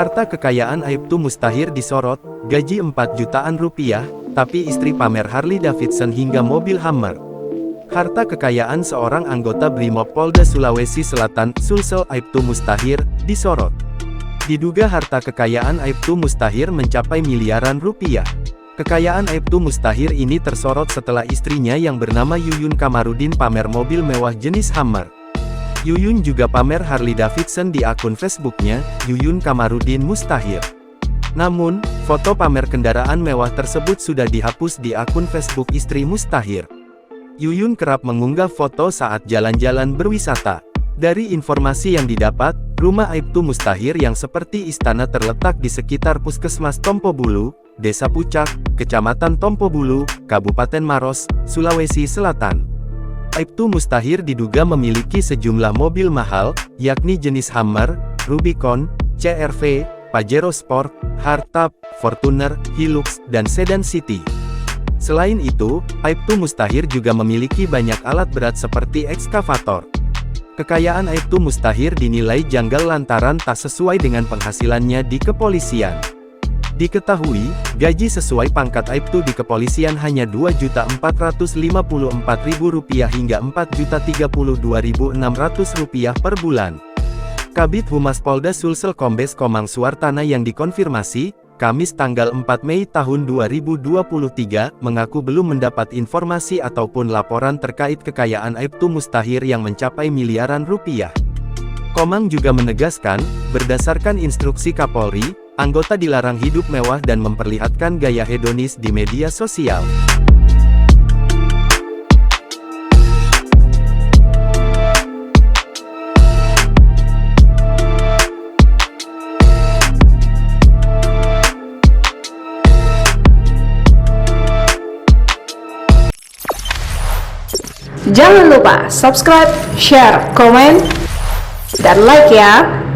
Harta kekayaan Aibtu Mustahir disorot, gaji 4 jutaan rupiah, tapi istri pamer Harley Davidson hingga mobil Hummer. Harta kekayaan seorang anggota Brimob Polda Sulawesi Selatan, Sulsel Aibtu Mustahir, disorot. Diduga harta kekayaan Aibtu Mustahir mencapai miliaran rupiah. Kekayaan Aibtu Mustahir ini tersorot setelah istrinya yang bernama Yuyun Kamarudin pamer mobil mewah jenis Hummer. Yuyun juga pamer Harley Davidson di akun Facebooknya, Yuyun Kamarudin Mustahir. Namun, foto pamer kendaraan mewah tersebut sudah dihapus di akun Facebook istri Mustahir. Yuyun kerap mengunggah foto saat jalan-jalan berwisata. Dari informasi yang didapat, rumah Aibtu Mustahir yang seperti istana terletak di sekitar Puskesmas Tompobulu, Desa Pucak, Kecamatan Tompobulu, Kabupaten Maros, Sulawesi Selatan. Aibtu Mustahir diduga memiliki sejumlah mobil mahal, yakni jenis Hummer, Rubicon, CR-V, Pajero Sport, Hardtop, Fortuner, Hilux, dan Sedan City. Selain itu, Aibtu Mustahir juga memiliki banyak alat berat seperti ekskavator. Kekayaan Aibtu Mustahir dinilai janggal lantaran tak sesuai dengan penghasilannya di kepolisian. Diketahui, gaji sesuai pangkat Aibtu di kepolisian hanya Rp2.454.000 hingga Rp4.032.600 per bulan. Kabid Humas Polda Sulsel Kombes Komang Suartana yang dikonfirmasi, Kamis tanggal 4 Mei tahun 2023, mengaku belum mendapat informasi ataupun laporan terkait kekayaan Aibtu Mustahir yang mencapai miliaran rupiah. Komang juga menegaskan, berdasarkan instruksi Kapolri, anggota dilarang hidup mewah dan memperlihatkan gaya hedonis di media sosial. Jangan lupa subscribe, share, komen, dan like ya!